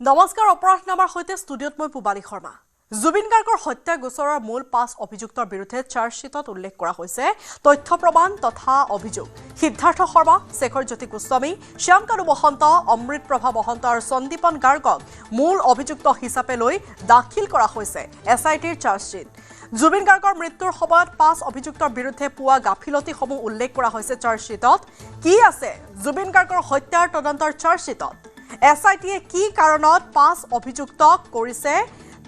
নমস্কাৰ অপৰাধ নামাৰ সৈতে ষ্টুডিঅ'ত মই পুবালী শৰ্মা জুবিন গাৰ্গৰ হত্যা গোচৰৰ মূল 5 অভিযুক্তৰ বিৰুদ্ধে চাৰ্জশ্বিটত উল্লেখ কৰা হৈছে তথ্য প্ৰমাণ তথা অভিযোগ সিদ্ধাৰ্থ শৰ্মা শেখৰজ্যোতি গোস্বামী শ্যামকানু মহন্ত অমৃত প্ৰভা মহন্ত আৰু সন্দীপন গাৰ্গক মূল অভিযুক্ত হিচাপে লৈ দাখিল কৰা হৈছে এছআইটিৰ চাৰ্জশ্বিট জুবিন গাৰ্গৰ মৃত্যুৰ সময়ত 5 অভিযুক্তৰ বিৰুদ্ধে পোৱা গাফিলতিসমূহ উল্লেখ কৰা হৈছে চাৰ্জশ্বিটত কি আছে জুবিন গাৰ্গৰ হত্যাৰ তদন্তৰ চাৰ্জশ্বিটত এছআইটিয়ে কি কাৰণত 5 অভিযুক্তক কৰিছে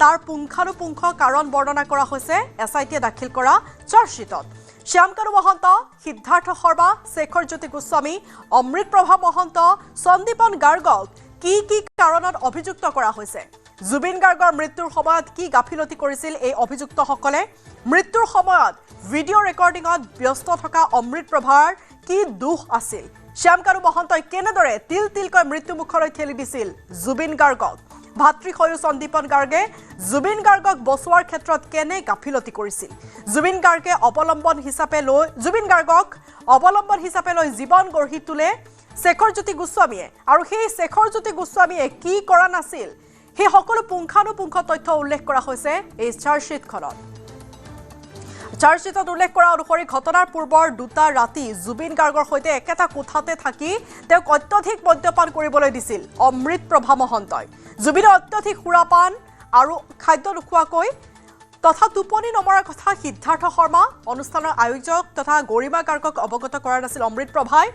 তাৰ পুংখানুপুংখ কাৰণ বৰ্ণনা কৰা হৈছে এছআইটিয়ে দাখিল কৰা চাৰ্জশ্বিটত শ্যামকানু মহন্ত সিদ্ধাৰ্থ শৰ্মা শেখৰজ্যোতি গোস্বামী অমৃত প্ৰভা মহন্ত সন্দীপন গাৰ্গক কি কাৰণত অভিযুক্ত কৰা হৈছে জুবিন গাৰ্গৰ মৃত্যুৰ সময়ত কি গাফিলতি কৰিছিল এই অভিযুক্তসকলে মৃত্যুৰ সময়ত ভিডিঅ' ৰেকৰ্ডিঙত ব্যস্ত থকা অমৃত প্ৰভাৰ কি দুখ আছিল শ্যামকানু মহন্তই কেনেদৰে তিলকৈ মৃত্যুমুখলৈ ঠেলি দিছিল জুবিন গাৰ্গক ভাতৃ সন্দীপন গাৰ্গে জুবিন গাৰ্গক বচোৱাৰ ক্ষেত্ৰত কেনে গাফিলতি কৰিছিল জুবিন গাৰ্গক অৱলম্বন হিচাপে লৈ জীৱন গঢ়ি তোলে শেখৰজ্যোতি গোস্বামীয়ে আৰু সেই শেখৰজ্যোতি গোস্বামীয়ে কি কৰা নাছিল সেই সকলো পুংখানুপুংখ তথ্য উল্লেখ কৰা হৈছে এই চাৰ্জশ্বিটখনত চাৰ্জশ্বিটত উল্লেখ কৰা অনুসৰি ঘটনাৰ পূৰ্বৰ 2টা ৰাতি জুবিন গাৰ্গৰ সৈতে একেটা কোঠাতে থাকি তেওঁক অত্যধিক মদ্যপান কৰিবলৈ দিছিল অমৃত প্ৰভা মহন্তই জুবিনৰ অত্যধিক সুৰাপান আৰু খাদ্য নোখোৱাকৈ তথা টোপনি নমৰাৰ কথা সিদ্ধাৰ্থ শৰ্মা অনুষ্ঠানৰ আয়োজক তথা গৰিমা গাৰ্গক অৱগত কৰা নাছিল অমৃত প্ৰভাই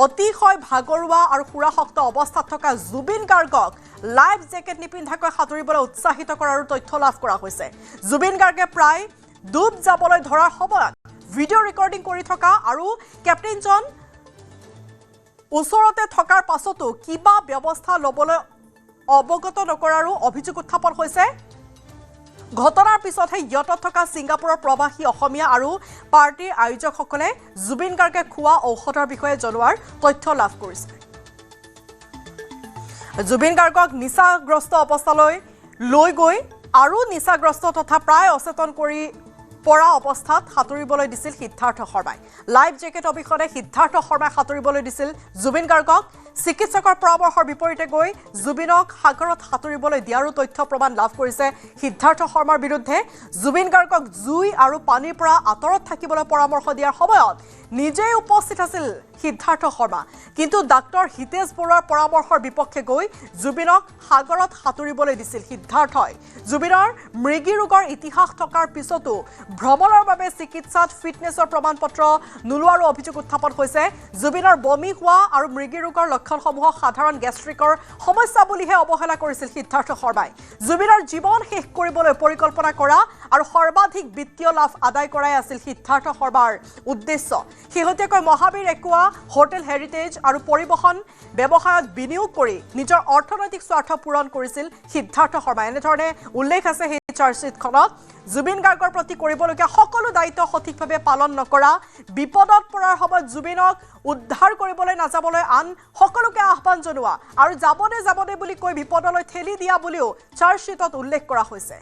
অতিশয় ভাগৰুৱা আৰু সুৰাসক্ত অৱস্থাত থকা জুবিন গাৰ্গক লাইফ জেকেট নিপিন্ধাকৈ সাঁতুৰিবলৈ উৎসাহিত কৰাৰ তথ্য লাভ কৰা হৈছে জুবিন গাৰ্গে প্ৰায় ডুব যাবলৈ ধৰাৰ সময়ত ভিডিঅ' ৰেকৰ্ডিং কৰি থকা আৰু কেপ্টেইনজন ওচৰতে থকাৰ পাছতো কিবা ব্যৱস্থা ল'বলৈ অৱগত নকৰাৰো অভিযোগ উত্থাপন হৈছে ঘটনাৰ পিছতহে ইয়তত থকা ছিংগাপুৰৰ প্ৰৱাসী অসমীয়া আৰু পাৰ্টিৰ আয়োজকসকলে জুবিন গাৰ্গে খোৱা ঔষধৰ বিষয়ে জনোৱাৰ তথ্য লাভ কৰিছে জুবিন গাৰ্গক নিচাগ্ৰস্ত অৱস্থালৈ লৈ গৈ আৰু নিচাগ্ৰস্ত তথা প্ৰায় অচেতন কৰি পৰা অৱস্থাত সাঁতুৰিবলৈ দিছিল সিদ্ধাৰ্থ শৰ্মাই লাইফ জেকেট অবিহনে সিদ্ধাৰ্থ শৰ্মাই সাঁতুৰিবলৈ দিছিল জুবিন গাৰ্গক চিকিৎসকৰ পৰামৰ্শৰ বিপৰীতে গৈ জুবিনক সাগৰত সাঁতুৰিবলৈ দিয়াৰো তথ্য প্ৰমাণ লাভ কৰিছে সিদ্ধাৰ্থ শৰ্মাৰ বিৰুদ্ধে জুবিন গাৰ্গক জুই আৰু পানীৰ পৰা আঁতৰত থাকিবলৈ পৰামৰ্শ দিয়াৰ সময়ত নিজেই উপস্থিত আছিল সিদ্ধাৰ্থ শৰ্মা কিন্তু ডাক্তৰ হিতেশ বৰুৱাৰ পৰামৰ্শৰ বিপক্ষে গৈ জুবিনক সাগৰত সাঁতুৰিবলৈ দিছিল সিদ্ধাৰ্থই জুবিনৰ মৃগী ৰোগৰ ইতিহাস থকাৰ পিছতো ভ্ৰমণৰ বাবে চিকিৎসাত ফিটনেছৰ প্ৰমাণপত্ৰ নোলোৱাৰো অভিযোগ উত্থাপন হৈছে জুবিনৰ বমি হোৱা আৰু মৃগী ৰোগৰ লক্ষণসমূহক সাধাৰণ গেষ্ট্ৰিকৰ সমস্যা বুলিহে অৱহেলা কৰিছিল সিদ্ধাৰ্থ শৰ্মাই জুবিনৰ জীৱন শেষ কৰিবলৈ পৰিকল্পনা কৰা আৰু সৰ্বাধিক বিত্তীয় লাভ আদায় কৰাই আছিল সিদ্ধাৰ্থ শৰ্মাৰ উদ্দেশ্য শেহতীয়াকৈ মহাবীৰ একুৱা হোটেল হেৰিটেজ আৰু পৰিবহণ ব্যৱসায়ত বিনিয়োগ কৰি নিজৰ অৰ্থনৈতিক স্বাৰ্থ পূৰণ কৰিছিল সিদ্ধাৰ্থ শৰ্মা এনেধৰণে উল্লেখ আছে সেই চাৰ্জশ্বিটখনত জুবিন গাৰ্গৰ প্ৰতি কৰিবলগীয়া সকলো দায়িত্ব সঠিকভাৱে পালন নকৰা বিপদত পৰাৰ সময়ত জুবিনক উদ্ধাৰ কৰিবলৈ নাযাবলৈ আন সকলোকে আহ্বান জনোৱা আৰু যাবনে বুলি কৈ বিপদলৈ ঠেলি দিয়া বুলিও চাৰ্জশ্বিটত উল্লেখ কৰা হৈছে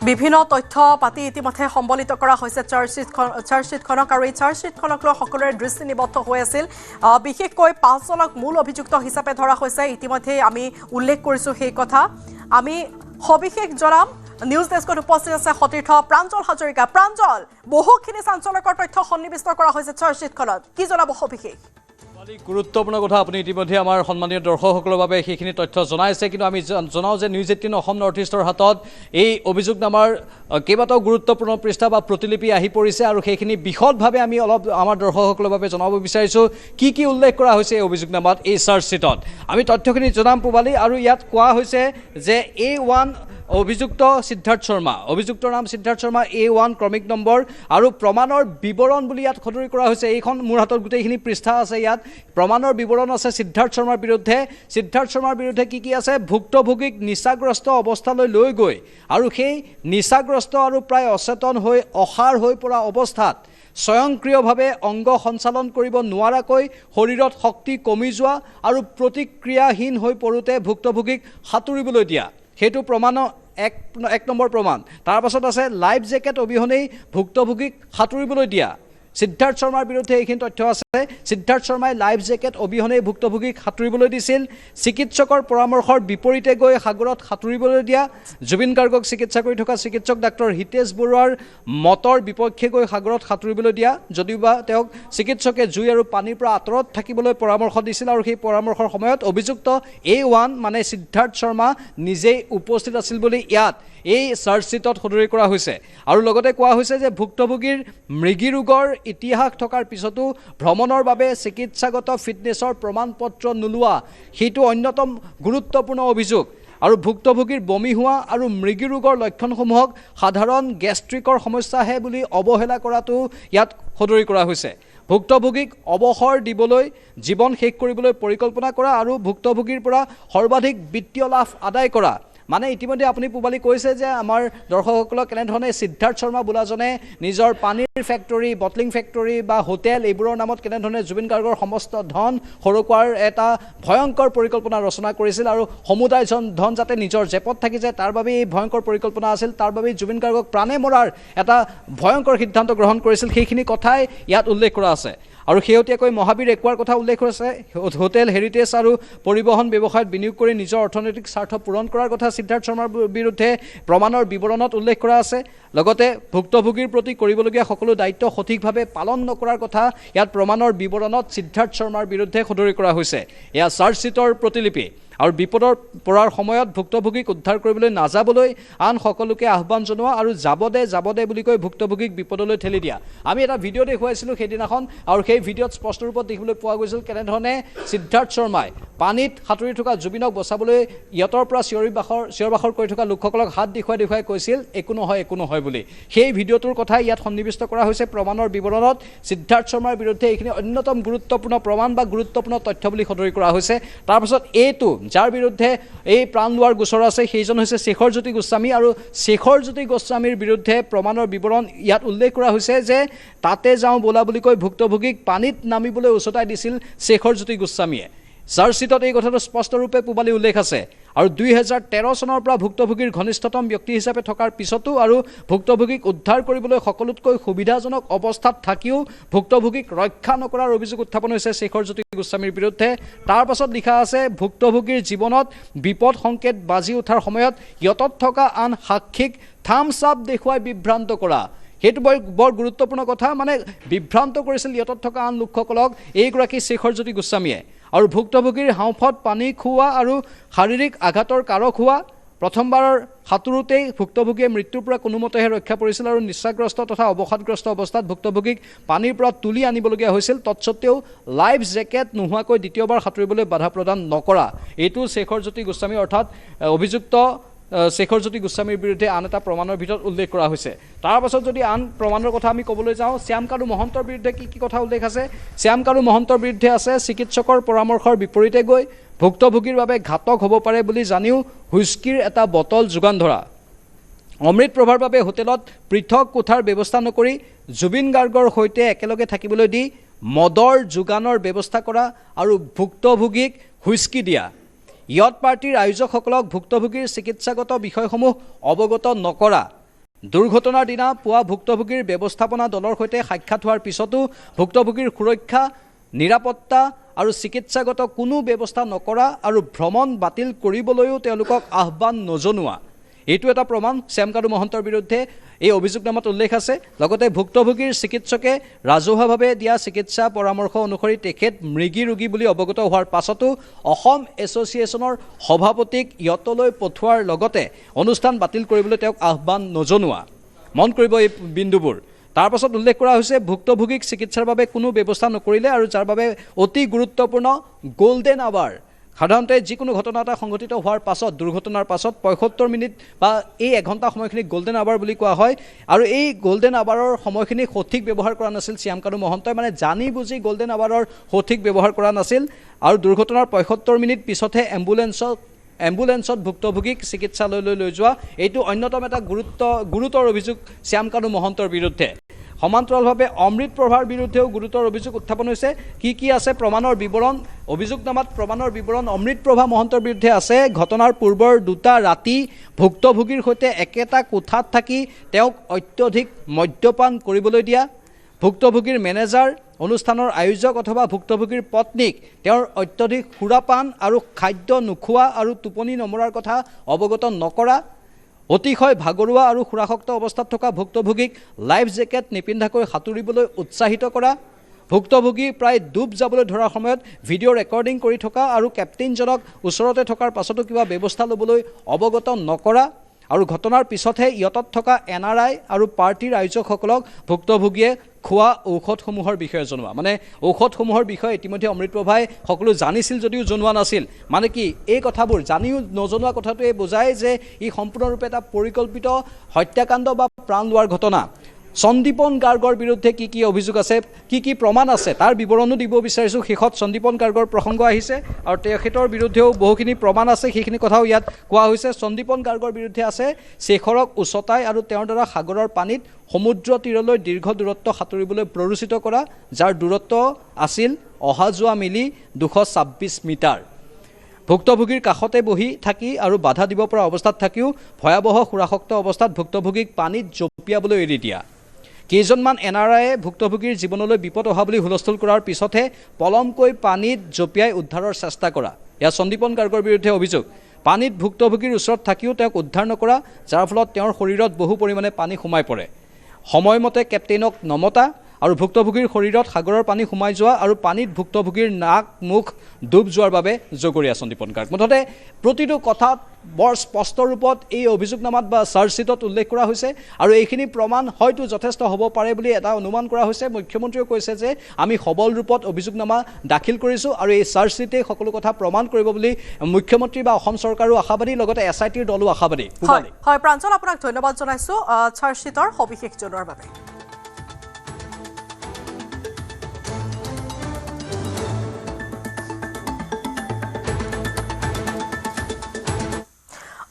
বিভিন্ন তথ্য পাতি ইতিমধ্যে সম্বলিত কৰা হৈছে চাৰ্জশ্বিটখনক আৰু এই চাৰ্জশ্বিটখনক লৈ সকলোৰে দৃষ্টি নিবদ্ধ হৈ আছিল বিশেষকৈ 5 জনক মূল অভিযুক্ত হিচাপে ধৰা হৈছে ইতিমধ্যে আমি উল্লেখ কৰিছোঁ সেই কথা আমি সবিশেষ জনাম নিউজ ডেস্কত উপস্থিত আছে সতীৰ্থ প্ৰাঞ্জল হাজৰিকা প্ৰাঞ্জল বহুখিনি চাঞ্চল্যকৰ তথ্য সন্নিবিষ্ট কৰা হৈছে চাৰ্জশ্বিটখনত কি জনাব সবিশেষ গুৰুত্বপূৰ্ণ কথা আপুনি ইতিমধ্যে আমাৰ সন্মানীয় দৰ্শকসকলৰ বাবে সেইখিনি তথ্য জনাইছে কিন্তু আমি জনাওঁ যে নিউজ 18 অসম নৰ্থ ইষ্টৰ হাতত এই অভিযোগনামাৰ কেইবাটাও গুৰুত্বপূৰ্ণ পৃষ্ঠা বা প্ৰতিলিপি আহি পৰিছে আৰু সেইখিনি বিশদভাৱে আমি অলপ আমাৰ দৰ্শকসকলৰ বাবে জনাব বিচাৰিছোঁ কি উল্লেখ কৰা হৈছে এই অভিযোগনামাত এই চাৰ্জশ্বিটত আমি তথ্যখিনি জনাম পুবালী আৰু ইয়াত কোৱা হৈছে যে A1 অভিযুক্ত সিদ্ধাৰ্থ শৰ্মা অভিযুক্তৰ নাম সিদ্ধাৰ্থ শৰ্মা A1 ক্ৰমিক নম্বৰ আৰু প্ৰমাণৰ বিৱৰণ বুলি ইয়াত খতৰি কৰা হৈছে এইখন মোৰ হাতত গোটেইখিনি পৃষ্ঠা আছে ইয়াত প্ৰমাণৰ বিৱৰণ আছে সিদ্ধাৰ্থ শৰ্মাৰ বিৰুদ্ধে কি আছে ভুক্তভোগীক নিচাগ্ৰস্ত অৱস্থালৈ লৈ গৈ আৰু সেই নিচাগ্ৰস্ত আৰু প্ৰায় অচেতন হৈ অসাৰ হৈ পৰা অৱস্থাত স্বয়ংক্ৰিয়ভাৱে অংগ সঞ্চালন কৰিব নোৱাৰাকৈ শৰীৰত শক্তি কমি যোৱা আৰু প্ৰতিক্ৰিয়াহীন হৈ পৰোতে ভুক্তভোগীক সাঁতুৰিবলৈ দিয়া সেইটো প্ৰমাণ এক নম্বৰ প্ৰমাণ। তাৰ পাছত আছে লাইফ জেকেট অবিহনেই ভুক্তভোগীক সাঁতুৰিবলৈ দিয়া। সিদ্ধাৰ্থ শৰ্মাৰ বিৰুদ্ধে এইখিনি তথ্য আছে। সিদ্ধাৰ্থ শৰ্মাই লাইফ জেকেট অবিহনেই ভুক্তভোগীক সাঁতুৰিবলৈ দিছিল। চিকিৎসকৰ পৰামৰ্শৰ বিপৰীতে গৈ সাগৰত সাঁতুৰিবলৈ দিয়া। জুবিন গাৰ্গক চিকিৎসা কৰি থকা চিকিৎসক ডাক্তৰ হিতেশ বৰুৱাৰ মতৰ বিপক্ষে গৈ সাগৰত সাঁতুৰিবলৈ দিয়া, যদিওবা তেওঁক চিকিৎসকে জুই আৰু পানীৰ পৰা আঁতৰত থাকিবলৈ পৰামৰ্শ দিছিল আৰু সেই পৰামৰ্শৰ সময়ত অভিযুক্ত A1 মানে সিদ্ধাৰ্থ শৰ্মা নিজেই উপস্থিত আছিল বুলি ইয়াত এই চাৰ্জশ্বিটত সদৰি কৰা হৈছে। আৰু লগতে কোৱা হৈছে যে ভুক্তভোগীৰ মৃগী ৰোগৰ ইতিহাস থকাৰ পিছতো ভ্ৰমণৰ বাবে চিকিৎসাগত ফিটনেছৰ প্ৰমাণ পত্ৰ নোলোৱা সেইটো অন্যতম গুৰুত্বপূৰ্ণ অভিযোগ। আৰু ভুক্তভোগীৰ বমি হোৱা আৰু মৃগী ৰোগৰ লক্ষণসমূহক সাধাৰণ গেষ্ট্ৰিকৰ সমস্যাহে বুলি অৱহেলা কৰাটো ইয়াত সদৰি কৰা হৈছে। ভুক্তভোগীক অৱসৰ দিবলৈ জীৱন শেষ কৰিবলৈ পৰিকল্পনা কৰা আৰু ভুক্তভোগীৰ পৰা সৰ্বাধিক বিত্তীয় লাভ আদায় কৰা। মানে ইতিমধ্যে আপুনি পুবালি কৈছে যে আমাৰ দৰ্শকসকলক কেনেধৰণে সিদ্ধাৰ্থ শৰ্মা বোলাজনে নিজৰ পানীৰ ফেক্টৰী, বটলিং ফেক্টৰী বা হোটেল এইবোৰৰ নামত কেনেধৰণে জুবিন গাৰ্গৰ সমস্ত ধন সৰকোৱাৰ এটা ভয়ংকৰ পৰিকল্পনা ৰচনা কৰিছিল আৰু সমুদায় ধন যাতে নিজৰ জেপত থাকি যায় তাৰ বাবে এই ভয়ংকৰ পৰিকল্পনা আছিল। তাৰ বাবে জুবিন গাৰ্গক প্ৰাণে মৰাৰ এটা ভয়ংকৰ সিদ্ধান্ত গ্ৰহণ কৰিছিল। সেইখিনি কথাই ইয়াত উল্লেখ কৰা আছে। আৰু শেহতীয়াকৈ মহাবীৰ একুৱাৰ কথা উল্লেখ হৈছে। হোটেল, হেৰিটেজ আৰু পৰিবহণ ব্যৱসায়ত বিনিয়োগ কৰি নিজৰ অৰ্থনৈতিক স্বাৰ্থ পূৰণ কৰাৰ কথা সিদ্ধাৰ্থ শৰ্মাৰ বিৰুদ্ধে প্ৰমাণৰ বিৱৰণত উল্লেখ কৰা আছে। লগতে ভুক্তভোগীৰ প্ৰতি কৰিবলগীয়া সকলো দায়িত্ব সঠিকভাৱে পালন নকৰাৰ কথা ইয়াত প্ৰমাণৰ বিৱৰণত সিদ্ধাৰ্থ শৰ্মাৰ বিৰুদ্ধে সদৰি কৰা হৈছে। এয়া চাৰ্জশ্বিটৰ প্ৰতিলিপি। আৰু বিপদৰ পৰাৰ সময়ত ভুক্তভোগীক উদ্ধাৰ কৰিবলৈ নাযাবলৈ আন সকলোকে আহ্বান জনোৱা আৰু যাব দে বুলি কৈ ভুক্তভোগীক বিপদলৈ ঠেলি দিয়া। আমি এটা ভিডিঅ' দেখুৱাইছিলোঁ সেইদিনাখন আৰু সেই ভিডিঅ'ত স্পষ্ট ৰূপত দেখিবলৈ পোৱা গৈছিল কেনেধৰণে সিদ্ধাৰ্থ শৰ্মাই পানীত সাঁতুৰি থকা জুবিনক বচাবলৈ ইহঁতৰ পৰা চিঞৰ বাখৰ কৰি থকা লোকসকলক হাত দেখুৱাই কৈছিল একো নহয় বুলি। সেই ভিডিঅ'টোৰ কথাই ইয়াত সন্নিৱিষ্ট কৰা হৈছে প্ৰমাণৰ বিৱৰণত। সিদ্ধাৰ্থ শৰ্মাৰ বিৰুদ্ধে এইখিনি অন্যতম গুৰুত্বপূৰ্ণ প্ৰমাণ বা গুৰুত্বপূৰ্ণ তথ্য বুলি সদৰি কৰা হৈছে। তাৰপাছত এইটো যাৰ বিৰুদ্ধে এই প্ৰাণ লোৱাৰ গোচৰ আছে সেইজন হৈছে শেখৰজ্যোতি গোস্বামী। আৰু শেখৰজ্যোতি গোস্বামীৰ বিৰুদ্ধে প্ৰমাণৰ বিৱৰণ ইয়াত উল্লেখ কৰা হৈছে যে তাতে যাওঁ বোলা বুলি কৈ ভুক্তভোগীক পানীত নামিবলৈ উচতাই দিছিল শেখৰজ্যোতি গোস্বামীয়ে। চাৰ্জশ্বিটত এই কথাটো স্পষ্টৰূপে পুবালি উল্লেখ আছে। আৰু 2013 চনৰ পৰা ভুক্তভোগীৰ ঘনিষ্ঠতম ব্যক্তি হিচাপে থকাৰ পিছতো আৰু ভুক্তভোগীক উদ্ধাৰ কৰিবলৈ সকলোতকৈ সুবিধাজনক অৱস্থাত থাকিও ভুক্তভোগীক ৰক্ষা নকৰাৰ অভিযোগ উত্থাপন হৈছে শেখৰজ্যোতি গোস্বামীৰ বিৰুদ্ধে। তাৰ পাছত লিখা আছে ভুক্তভোগীৰ জীৱনত বিপদ সংকেত বাজি উঠাৰ সময়ত ইয়তত থকা আন সাক্ষীক থামছ আপ দেখুৱাই বিভ্ৰান্ত কৰা। সেইটো বৰ গুৰুত্বপূৰ্ণ কথা। মানে বিভ্ৰান্ত কৰিছিল ইয়তত থকা আন লোকসকলক এইগৰাকী শেখৰজ্যোতি গোস্বামীয়ে। আৰু ভুক্তভোগীৰ হাওঁফাওঁত পানী খুওৱা আৰু শাৰীৰিক আঘাতৰ কাৰক হোৱা। প্ৰথমবাৰৰ সাঁতোৰোতেই ভুক্তভোগীয়ে মৃত্যুৰ পৰা কোনোমতেহে ৰক্ষা পৰিছিল আৰু নিচাগ্ৰস্ত তথা অৱসাদগ্ৰস্ত অৱস্থাত ভুক্তভোগীক পানীৰ পৰা তুলি আনিবলগীয়া হৈছিল। তৎসত্বেও লাইফ জেকেট নোহোৱাকৈ দ্বিতীয়বাৰ সাঁতুৰিবলৈ বাধা প্ৰদান নকৰা। এইটো শেখৰজ্যোতি গোস্বামী অৰ্থাৎ অভিযুক্ত শেখৰজ্যোতি গোস্বামীৰ বিৰুদ্ধে আন এটা প্ৰমাণৰ ভিতৰত উল্লেখ কৰা হৈছে। তাৰ পাছত যদি আন প্ৰমাণৰ কথা আমি ক'বলৈ যাওঁ, শ্যামকানু মহন্তৰ বিৰুদ্ধে কি কথা উল্লেখ আছে? শ্যামকানু মহন্তৰ বিৰুদ্ধে আছে চিকিৎসকৰ পৰামৰ্শৰ বিপৰীতে গৈ ভুক্তভোগীৰ বাবে ঘাতক হ'ব পাৰে বুলি জানিও হুইস্কিৰ এটা বটল যোগান ধৰা। অমৃত প্ৰভাৰ বাবে হোটেলত পৃথক কোঠাৰ ব্যৱস্থা নকৰি জুবিন গাৰ্গৰ সৈতে একেলগে থাকিবলৈ দি মদৰ যোগানৰ ব্যৱস্থা কৰা আৰু ভুক্তভোগীক হুইস্কি দিয়া। ইয়ত পাৰ্টিৰ আয়োজকসকলক ভুক্তভোগীৰ চিকিৎসাগত বিষয়সমূহ অৱগত নকৰা। দুৰ্ঘটনাৰ দিনা পুৱা ভুক্তভোগীৰ ব্যৱস্থাপনা দলৰ সৈতে সাক্ষাৎ হোৱাৰ পিছতো ভুক্তভোগীৰ সুৰক্ষা, নিৰাপত্তা আৰু চিকিৎসাগত কোনো ব্যৱস্থা নকৰা আৰু ভ্ৰমণ বাতিল কৰিবলৈও তেওঁলোকক আহ্বান নজনোৱা। এইটো এটা প্ৰমাণ শ্যামকানু মহন্তৰ বিৰুদ্ধে এই অভিযোগনামাত উল্লেখ আছে। লগতে ভুক্তভোগীৰ চিকিৎসকে ৰাজহুৱাভাৱে দিয়া চিকিৎসা পৰামৰ্শ অনুসৰি তেখেত মৃগী ৰোগী বুলি অৱগত হোৱাৰ পাছতো অসম এছ'চিয়েশ্যনৰ সভাপতিক ইয়তলৈ পঠোৱাৰ লগতে অনুষ্ঠান বাতিল কৰিবলৈ তেওঁক আহ্বান নজনোৱা। মন কৰিব এই বিন্দুবোৰ। তাৰ পাছত উল্লেখ কৰা হৈছে ভুক্তভোগীক চিকিৎসাৰ বাবে কোনো ব্যৱস্থা নকৰিলে আৰু যাৰ বাবে অতি গুৰুত্বপূৰ্ণ গোল্ডেন আৱাৰ। সাধাৰণতে যিকোনো ঘটনা এটা সংঘটিত হোৱাৰ পাছত, দুৰ্ঘটনাৰ পাছত 75 মিনিট বা এই এঘণ্টা সময়খিনিক গোল্ডেন আৱাৰ বুলি কোৱা হয়। আৰু এই গোল্ডেন আৱাৰৰ সময়খিনি সঠিক ব্যৱহাৰ কৰা নাছিল শ্যামকানু মহন্তই। মানে জানি বুজি গোল্ডেন আৱাৰৰ সঠিক ব্যৱহাৰ কৰা নাছিল। আৰু দুৰ্ঘটনাৰ 75 মিনিট পিছতহে এম্বুলেন্সত ভুক্তভোগীক চিকিৎসালয়লৈ লৈ যোৱা। এইটো অন্যতম এটা গুৰুতৰ অভিযোগ শ্যামকানু মহন্তৰ বিৰুদ্ধে। সমান্তৰালভাৱে অমৃত প্ৰভাৰ বিৰুদ্ধেও গুৰুতৰ অভিযোগ উত্থাপন হৈছে। কি আছে প্ৰমাণৰ বিৱৰণ? অভিযোগনামাত প্ৰমাণৰ বিৱৰণ অমৃত প্ৰভা মহন্তৰ বিৰুদ্ধে আছে। ঘটনাৰ পূৰ্বৰ 2টা ৰাতি ভুক্তভোগীৰ সৈতে একেটা কোঠাত থাকি তেওঁক অত্যধিক মদ্যপান কৰিবলৈ দিয়া, ভুক্তভোগীৰ মেনেজাৰ, অনুষ্ঠানৰ আয়োজক অথবা ভুক্তভোগীৰ পত্নীক তেওঁৰ অত্যধিক সুৰাপান আৰু খাদ্য নোখোৱা আৰু টোপনি নমৰাৰ কথা অৱগত নকৰা, অতিশয় ভাগৰুৱা আৰু সুৰাসক্ত অৱস্থাত থকা ভুক্তভোগীক লাইফ জেকেট নিপিন্ধাকৈ সাঁতুৰিবলৈ উৎসাহিত কৰা, ভুক্তভোগী প্ৰায় ডুব যাবলৈ ধৰাৰ সময়ত ভিডিঅ' ৰেকৰ্ডিং কৰি থকা আৰু কেপ্টেইনজনক ওচৰতে থকাৰ পাছতো কিবা ব্যৱস্থা ল'বলৈ অৱগত নকৰা, আৰু ঘটনাৰ পিছতহে ইয়তত থকা NRI আৰু পাৰ্টিৰ আয়োজকসকলক ভুক্তভোগীয়ে খোৱা ঔষধসমূহৰ বিষয়ে জনোৱা। মানে ঔষধসমূহৰ বিষয়ে ইতিমধ্যে অমৃত প্ৰভাই সকলো জানিছিল যদিও জনোৱা নাছিল। মানে কি এই কথাবোৰ জানিও নজনোৱা কথাটোৱে বুজায় যে ই সম্পূৰ্ণৰূপে এটা পৰিকল্পিত হত্যাকাণ্ড বা প্ৰাণ লোৱাৰ ঘটনা। সন্দীপন গাৰ্গৰ বিৰুদ্ধে কি অভিযোগ আছে, কি প্ৰমাণ আছে তাৰ বিৱৰণো দিব বিচাৰিছোঁ। শেষত সন্দীপন গাৰ্গৰ প্ৰসংগ আহিছে আৰু তেখেতৰ বিৰুদ্ধেও বহুখিনি প্ৰমাণ আছে, সেইখিনি কথাও ইয়াত কোৱা হৈছে। সন্দীপন গাৰ্গৰ বিৰুদ্ধে আছে শেখৰক উচতাই আৰু তেওঁৰ দ্বাৰা সাগৰৰ পানীত সমুদ্ৰ তীৰলৈ দীৰ্ঘ দূৰত্ব সাঁতুৰিবলৈ প্ৰৰোচিত কৰা, যাৰ দূৰত্ব আছিল অহা যোৱা মিলি 226 মিটাৰ। ভুক্তভোগীৰ কাষতে বহি থাকি আৰু বাধা দিব পৰা অৱস্থাত থাকিও ভয়াৱহ সুৰাসক্ত অৱস্থাত ভুক্তভোগীক পানীত জঁপিয়াবলৈ এৰি দিয়া। কেইজনমান NRIয়ে ভুক্তভোগীৰ জীৱনলৈ বিপদ অহা বুলি হুলস্থুল কৰাৰ পিছতহে পলমকৈ পানীত জঁপিয়াই উদ্ধাৰৰ চেষ্টা কৰা। এয়া সন্দীপন গাৰ্গৰ বিৰুদ্ধে অভিযোগ। পানীত ভুক্তভোগীৰ ওচৰত থাকিও তেওঁক উদ্ধাৰ নকৰা, যাৰ ফলত তেওঁৰ শৰীৰত বহু পৰিমাণে পানী সোমাই পৰে। সময়মতে কেপ্টেইনক নমতা আৰু ভুক্তভোগীৰ শৰীৰত সাগৰৰ পানী সোমাই যোৱা আৰু পানীত ভুক্তভোগীৰ নাক মুখ ডুব যোৱাৰ বাবে জগৰীয়া সন্দীপন গাৰ্গ। মুঠতে প্ৰতিটো কথাত বৰ স্পষ্ট ৰূপত এই অভিযোগনামাত বা চাৰ্জশ্বিটত উল্লেখ কৰা হৈছে আৰু এইখিনি প্ৰমাণ হয়তো যথেষ্ট হ'ব পাৰে বুলি এটা অনুমান কৰা হৈছে। মুখ্যমন্ত্ৰীয়ে কৈছে যে আমি সবল ৰূপত অভিযোগনামা দাখিল কৰিছোঁ আৰু এই চাৰ্জশ্বিটে সকলো কথা প্ৰমাণ কৰিব বুলি মুখ্যমন্ত্ৰী বা অসম চৰকাৰো আশাবাদী, লগতে SITৰ দলো আশাবাদী। হয় প্ৰাঞ্জল, আপোনাক ধন্যবাদ জনাইছোঁ চাৰ্জশ্বিটৰ সবিশেষ জনোৱাৰ বাবে।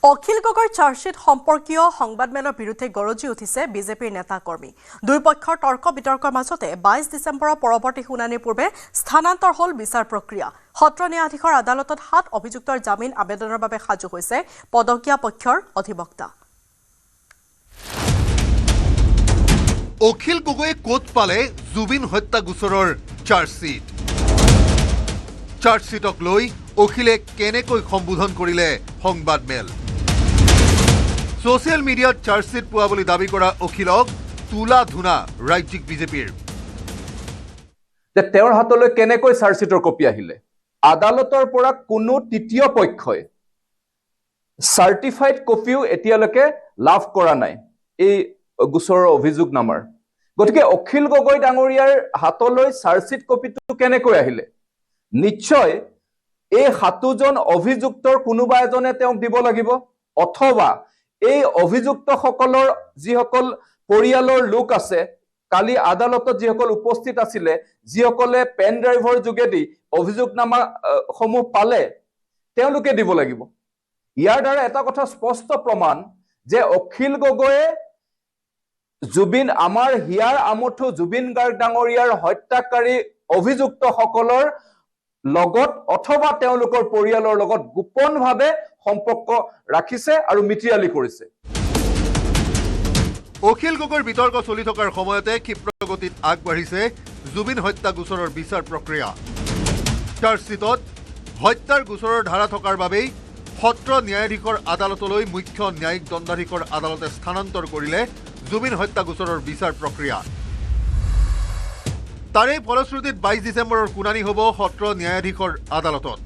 অখিল গগৈৰ চাৰ্জশ্বিট সম্পৰ্কীয় সংবাদমেলৰ বিৰুদ্ধে গৰজি উঠিছে বিজেপিৰ নেতা কৰ্মী। দুই পক্ষৰ তৰ্ক বিতৰ্কৰ মাজতে 22 ডিচেম্বৰৰ পৰৱৰ্তী শুনানিৰ পূৰ্বে স্থানান্তৰ হ'ল বিচাৰ প্ৰক্ৰিয়া। সত্ৰ ন্যায়াধীশৰ আদালতত 7 অভিযুক্তৰ জামিন আবেদনৰ বাবে সাজু হৈছে পদকীয়া পক্ষৰ অধিবক্তা। অখিল গগৈয়ে ক'ত পালে জুবিন হত্যা গোচৰৰ চাৰ্জশ্বিট? চাৰ্জশ্বিটক লৈ অখিলে কেনেকৈ সম্বোধন কৰিলে সংবাদমেল? ছ'চিয়েল মিডিয়াত চাৰ্জশ্বিট পোৱা বুলি দাবী কৰা অখিলক তোলা ধুনা ৰাজ্যিক বিজেপিৰ। তেওঁৰ হাতলৈ কেনেকৈ চাৰ্জশ্বিটৰ কপি আহিলে? আদালতৰ পৰা কোনো তৃতীয় পক্ষই চাৰ্টিফাইড কপিও এতিয়ালৈকে লাভ কৰা নাই এই গোচৰৰ অভিযোগনামাৰ। গতিকে অখিল গগৈ ডাঙৰীয়াৰ হাতলৈ চাৰ্জশ্বিট কপিটো কেনেকৈ আহিলে? নিশ্চয় এই 7জন অভিযুক্তৰ কোনোবা এজনে তেওঁক দিব লাগিব, অথবা এই অভিযুক্তসকলৰ যিসকল পৰিয়ালৰ লোক আছে, কালি আদালতত যিসকল উপস্থিত আছিলে, যিসকলে পেন ড্ৰাইভৰ যোগেদি অভিযোগনামা সমূহ পালে, তেওঁলোকে দিব লাগিব। ইয়াৰ দ্বাৰা এটা কথা স্পষ্ট প্ৰমাণ যে অখিল গগৈয়ে আমাৰ হিয়াৰ আমঠু জুবিন গাৰ্গ ডাঙৰীয়াৰ হত্যাকাৰী অভিযুক্তসকলৰ লগত অথবা তেওঁলোকৰ পৰিয়ালৰ লগত গোপনভাৱে সম্পৰ্ক ৰাখিছে আৰু মিত্ৰিয়ালি কৰিছে। অখিল গগৈৰ বিতৰ্ক চলি থকাৰ সময়তে ক্ষিপ্ৰগতিত আগবাঢ়িছে জুবিন হত্যা গোচৰৰ বিচাৰ প্ৰক্ৰিয়া। চাৰ্জশ্বিটত হত্যাৰ গোচৰৰ ধাৰা থকাৰ বাবেই সত্ৰ ন্যায়াধীশৰ আদালতলৈ মুখ্য ন্যায়িক দণ্ডাধীশৰ আদালতে স্থানান্তৰ কৰিলে জুবিন হত্যা গোচৰৰ বিচাৰ প্ৰক্ৰিয়া। তাৰে ফলশ্ৰুতিত 22 ডিচেম্বৰৰ শুনানি হ'ব সত্ৰ ন্যায়াধীশৰ আদালতত।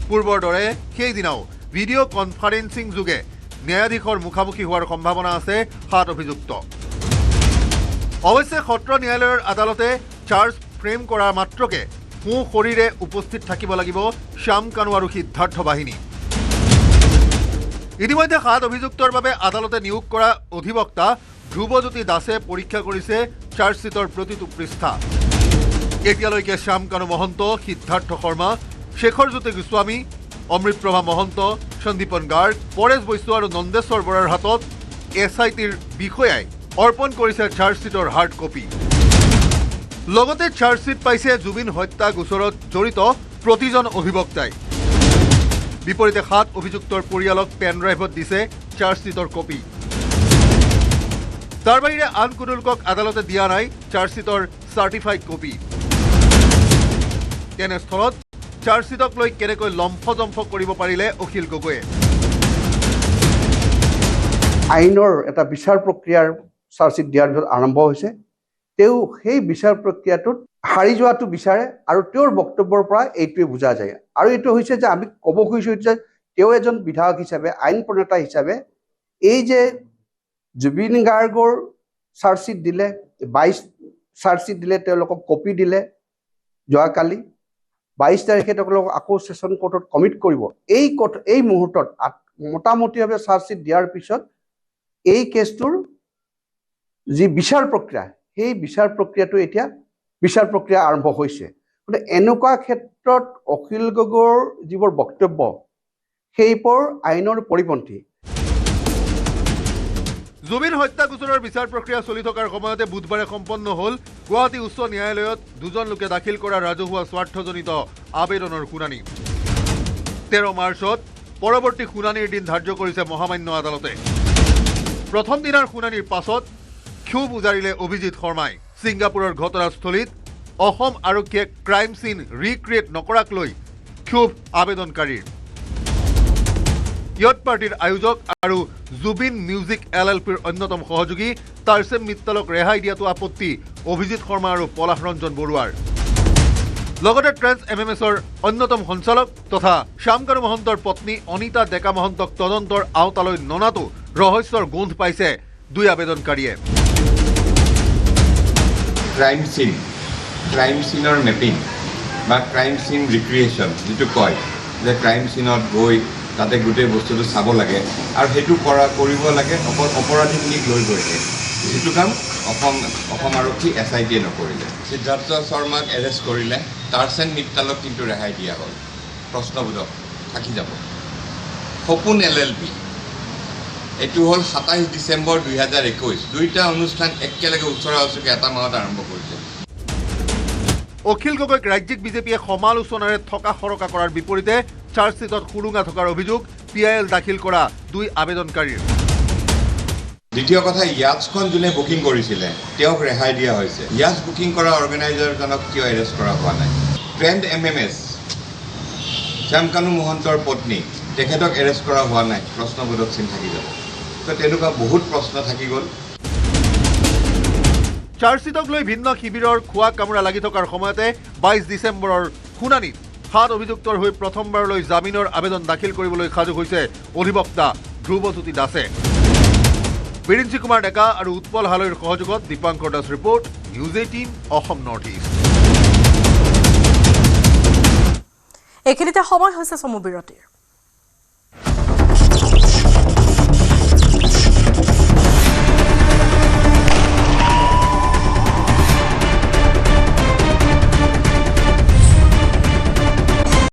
পূৰ্বৰ দৰে সেইদিনাও ভিডিঅ' কনফাৰেন্সিং যোগে ন্যায়াধীশৰ মুখামুখি হোৱাৰ সম্ভাৱনা আছে 7 অভিযুক্ত। অৱশ্যে সত্ৰ ন্যায়ালয়ৰ আদালতে চাৰ্জ ফ্ৰেম কৰাৰ মাত্ৰকে শৰীৰে উপস্থিত থাকিব লাগিব শ্যাম কানু আৰু সিদ্ধাৰ্থ বাহিনী। ইতিমধ্যে 7 অভিযুক্তৰ বাবে আদালতে নিয়োগ কৰা অধিবক্তা ধ্ৰুৱজ্যোতি দাসে পৰীক্ষা কৰিছে চাৰ্জশ্বিটৰ প্ৰতিটো পৃষ্ঠা। এতিয়ালৈকে শ্যাম কানু মহন্ত, সিদ্ধাৰ্থ শৰ্মা, শেখৰজ্যোতি গোস্বামী, অমৃত প্ৰভা মহন্ত, সন্দীপন গাৰ্গ, পৰেশ বৈশ্য আৰু নন্দেশ্বৰ বৰাৰ হাতত SITৰ বিষয়াই অৰ্পণ কৰিছে চাৰ্জশ্বিটৰ হাৰ্ড কপি লগতে চাৰ্জশ্বিট পাইছে জুবিন হত্যা গোচৰত জড়িত প্ৰতিজন অভিবক্তাই বিপৰীতে 7 অভিযুক্তৰ পৰিয়ালক পেন ড্ৰাইভত দিছে চাৰ্জশ্বিটৰ কপি তাৰ বাহিৰে আন কোনো লোকক আদালতে দিয়া নাই চাৰ্জশ্বিটৰ চাৰ্টিফাইড কপি তেনেস্থলত চাৰ্জশ্বিটক লৈ কেনেকৈ লম্ফজম্ফ কৰিব পাৰিলে অখিল গগৈয়ে আইনৰ এটা বিচাৰ প্ৰক্ৰিয়াৰ চাৰ্জশ্বিট দিয়াৰ পিছত আৰম্ভ হৈছে তেওঁ সেই বিচাৰ প্ৰক্ৰিয়াটোত হাৰি যোৱাটো বিচাৰে আৰু তেওঁৰ বক্তব্যৰ পৰা এইটোৱে বুজা যায় আৰু এইটো হৈছে যে আমি ক'ব খুজিছোঁ যে তেওঁ এজন বিধায়ক হিচাপে আইন প্ৰণেতা হিচাপে এই যে জুবিন গাৰ্গৰ চাৰ্জশ্বিট দিলে 22 চাৰ্জশ্বিট দিলে তেওঁলোকক কপি দিলে যোৱাকালি 22 তাৰিখে তেওঁলোকক আকৌ ছেছন কোৰ্টত কমিট কৰিব এই মুহূৰ্তত মোটামুটিভাৱে চাৰ্জশ্বিট দিয়াৰ পিছত এই কেছটোৰ যি বিচাৰ প্ৰক্ৰিয়া সেই বিচাৰ প্ৰক্ৰিয়াটো এতিয়া বিচাৰ প্ৰক্ৰিয়া আৰম্ভ হৈছে গতিকে এনেকুৱা ক্ষেত্ৰত অখিল গগৈৰ যিবোৰ বক্তব্য সেইবোৰ আইনৰ পৰিপন্থী জুবিন হত্যা গোচৰৰ বিচাৰ প্ৰক্ৰিয়া চলি থকাৰ সময়তে বুধবাৰে সম্পন্ন হ'ল গুৱাহাটী উচ্চ ন্যায়ালয়ত দুজন লোকে দাখিল কৰা ৰাজহুৱা স্বাৰ্থজনিত আবেদনৰ শুনানি 13 মাৰ্চত পৰৱৰ্তী শুনানিৰ দিন ধাৰ্য কৰিছে মহামান্য আদালতে প্ৰথম দিনাৰ শুনানিৰ পাছত ক্ষোভ উজাৰিলে অভিজিৎ শৰ্মাই ছিংগাপুৰৰ ঘটনাস্থলীত অসম আৰক্ষীয়ে ক্ৰাইম চিন ৰিক্ৰিয়েট নকৰাক লৈ ক্ষোভ আবেদনকাৰীৰ ইয়ট পাৰ্টিৰ আয়োজক আৰু জুবিন মিউজিক LLPৰ অন্যতম সহযোগী তাৰছেম মিত্তালক ৰেহাই দিয়াটো আপত্তি অভিজিৎ শৰ্মা আৰু পলাশ ৰঞ্জন বৰুৱাৰ লগতে ট্ৰেন্স MMSৰ অন্যতম সঞ্চালক তথা শ্যামকানু মহন্তৰ পত্নী অনিতা ডেকা মহন্তক তদন্তৰ আওতালৈ ননাটো ৰহস্যৰ গোন্ধ পাইছে দুই আবেদনকাৰীয়ে ক্ৰাইম চিনৰ মেপিং বা ক্ৰাইম চিন ৰিক্ৰিয়েশ্যন যিটো কয় যে ক্ৰাইম চিনত গৈ তাতে গোটেই বস্তুটো চাব লাগে আৰু সেইটো কৰিব লাগে অকল অপৰাধীখিনিক লৈ গৈছে যিটো কাম অসম আৰক্ষী SITয়ে নকৰিলে সিদ্ধাৰ্থ শৰ্মাক এৰেষ্ট কৰিলে তাৰছেন মিত্তালক কিন্তু ৰেহাই দিয়া হ'ল প্ৰশ্নবোধক থাকি যাব সপোন LLP এইটো হ'ল 27 ডিচেম্বৰ 2021 দুইটা অনুষ্ঠান একেলগে ওচৰা ওচৰকে এটা মাহত আৰম্ভ কৰিছে অখিল গগৈক ৰাজ্যিক বিজেপিয়ে সমালোচনাৰে থকা সৰকা কৰাৰ বিপৰীতে চাৰ্জশ্বিটত সুৰুঙা থকাৰ অভিযোগ PIL দাখিল কৰা দুই আবেদনকাৰীৰ দ্বিতীয় কথা ইয়াজখন যোনে বুকিং কৰিছিলে তেওঁক ৰেহাই দিয়া হৈছে ইয়াজ বুকিং কৰা অৰ্গেনাইজাৰজনক কিয় এৰেষ্ট কৰা হোৱা নাই ট্ৰেন্ড MMS শ্যামকানু মহন্তৰ পত্নী তেখেতক এৰেষ্ট কৰা হোৱা নাই প্ৰশ্নবোধক চিন থাকি যাব তো তেনেকুৱা বহুত প্ৰশ্ন থাকি গ'ল চাৰ্জশ্বিটক লৈ ভিন্ন শিবিৰৰ খোৱা কামোৰা লাগি থকাৰ সময়তে 22 ডিচেম্বৰৰ শুনানিত 7 অভিযুক্তৰ হৈ প্ৰথমবাৰলৈ জামিনৰ আবেদন দাখিল কৰিবলৈ সাজু হৈছে অধিবক্তা ধ্ৰুৱজ্যোতি দাসে বিৰিঞ্চি কুমাৰ ডেকা আৰু উৎপল হালৈৰ সহযোগত Dipankar Das report news 18 Assam north east এইখিনিতে সময় হৈছে চমু বিৰতিৰ